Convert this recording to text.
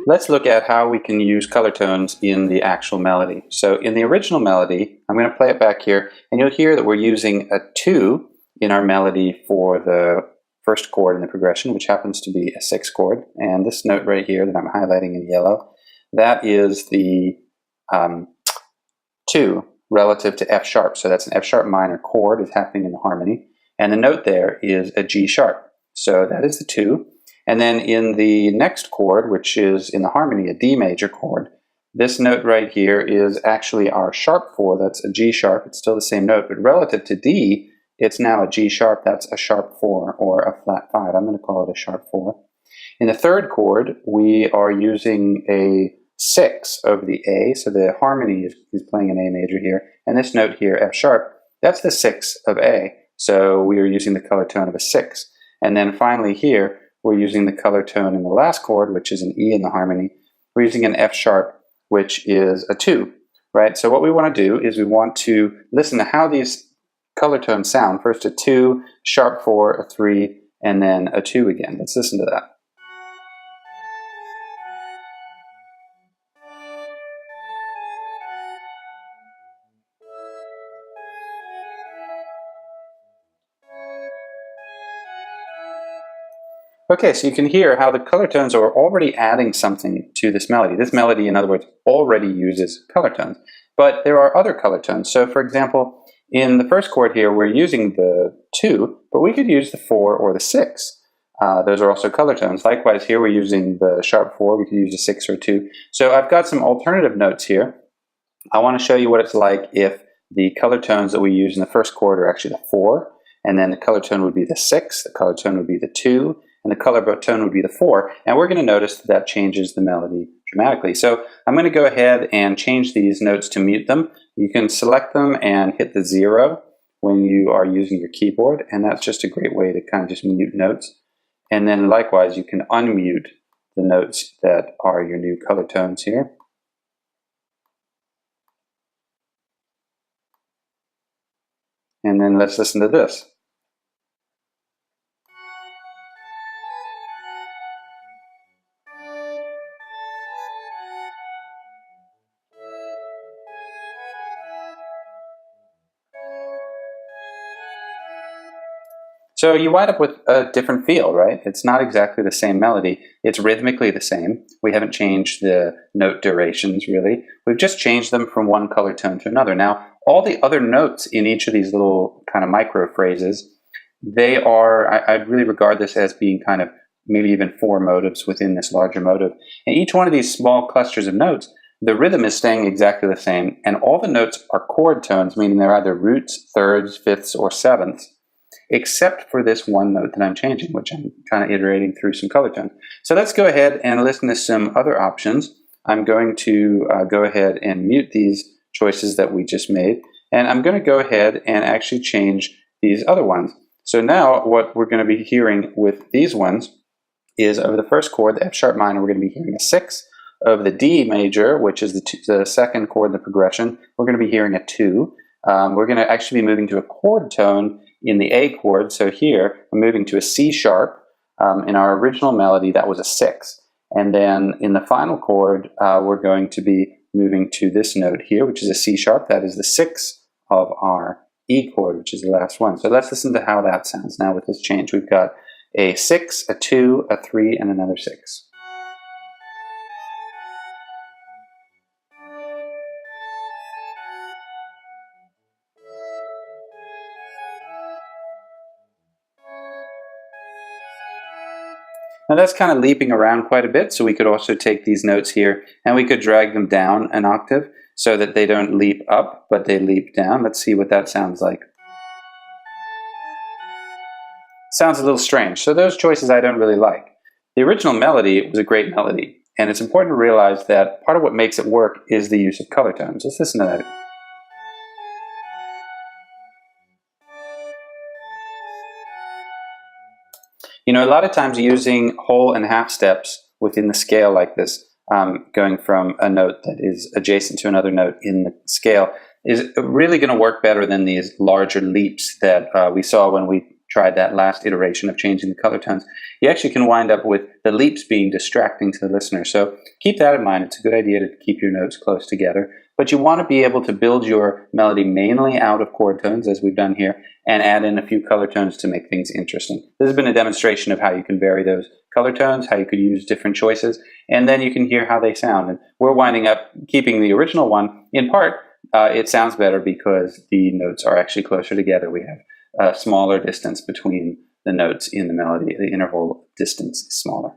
Let's look at how we can use color tones in the actual melody. So in the original melody, I'm going to play it back here, and you'll hear that we're using a 2 in our melody for the first chord in the progression, which happens to be a 6 chord. And this note right here that I'm highlighting in yellow, that is the 2 relative to F sharp. So that's an F sharp minor chord is happening in the harmony. And the note there is a G sharp. So that is the 2. And then in the next chord, which is in the harmony, a D major chord, this note right here is actually our sharp 4. That's a G sharp. It's still the same note, but relative to D, it's now a G sharp. That's a sharp 4 or a flat 5. I'm going to call it a sharp 4. In the third chord, we are using a 6 over the A. So the harmony is playing an A major here. And this note here, F sharp, that's the 6 of A. So we are using the color tone of a 6. And then finally here, we're using the color tone in the last chord, which is an E in the harmony. We're using an F sharp, which is a 2, right? So what we want to do is we want to listen to how these color tones sound. First a 2, sharp 4, a 3, and then a 2 again. Let's listen to that. Okay, so you can hear how the color tones are already adding something to this melody. This melody, in other words, already uses color tones. But there are other color tones. So for example, in the first chord here, we're using the 2, but we could use the 4 or the 6. Those are also color tones. Likewise, here we're using the sharp 4. We could use a 6 or 2. So I've got some alternative notes here. I want to show you what it's like if the color tones that we use in the first chord are actually the 4, and then the color tone would be the 6, the color tone would be the 2, and the color tone would be the 4, and we're going to notice that that changes the melody dramatically. So I'm going to go ahead and change these notes to mute them. You can select them and hit the 0 when you are using your keyboard, and that's just a great way to kind of just mute notes. And then likewise, you can unmute the notes that are your new color tones here. And then let's listen to this. So you wind up with a different feel, right? It's not exactly the same melody. It's rhythmically the same. We haven't changed the note durations, really. We've just changed them from one color tone to another. Now, all the other notes in each of these little kind of micro phrases, they are, I'd really regard this as being kind of maybe even 4 motives within this larger motive. And each one of these small clusters of notes, the rhythm is staying exactly the same. And all the notes are chord tones, meaning they're either roots, thirds, fifths, or sevenths, except for this one note that I'm changing, which I'm kind of iterating through some color tones. So let's go ahead and listen to some other options. I'm going to go ahead and mute these choices that we just made, and I'm going to go ahead and actually change these other ones. So now what we're going to be hearing with these ones is over the first chord, the F sharp minor, we're going to be hearing a 6. Over the D major, which is the second chord in the progression, we're going to be hearing a 2. We're going to actually be moving to a chord tone in the A chord. So here, I'm moving to a C sharp. In our original melody, that was a 6. And then in the final chord, we're going to be moving to this note here, which is a C sharp. That is the 6 of our E chord, which is the last one. So let's listen to how that sounds now with this change. We've got a 6, a 2, a 3, and another 6. Now that's kind of leaping around quite a bit, so we could also take these notes here and we could drag them down an octave so that they don't leap up, but they leap down. Let's see what that sounds like. Sounds a little strange. So those choices I don't really like. The original melody was a great melody, and it's important to realize that part of what makes it work is the use of color tones. Let's listen to that. You know, a lot of times using whole and half steps within the scale like this, going from a note that is adjacent to another note in the scale, is really going to work better than these larger leaps that we saw when we tried that last iteration of changing the color tones, you actually can wind up with the leaps being distracting to the listener. So keep that in mind. It's a good idea to keep your notes close together, but you want to be able to build your melody mainly out of chord tones, as we've done here, and add in a few color tones to make things interesting. This has been a demonstration of how you can vary those color tones, how you could use different choices, and then you can hear how they sound. And we're winding up keeping the original one. In part, it sounds better because the notes are actually closer together. We have a smaller distance between the notes in the melody. The interval distance is smaller.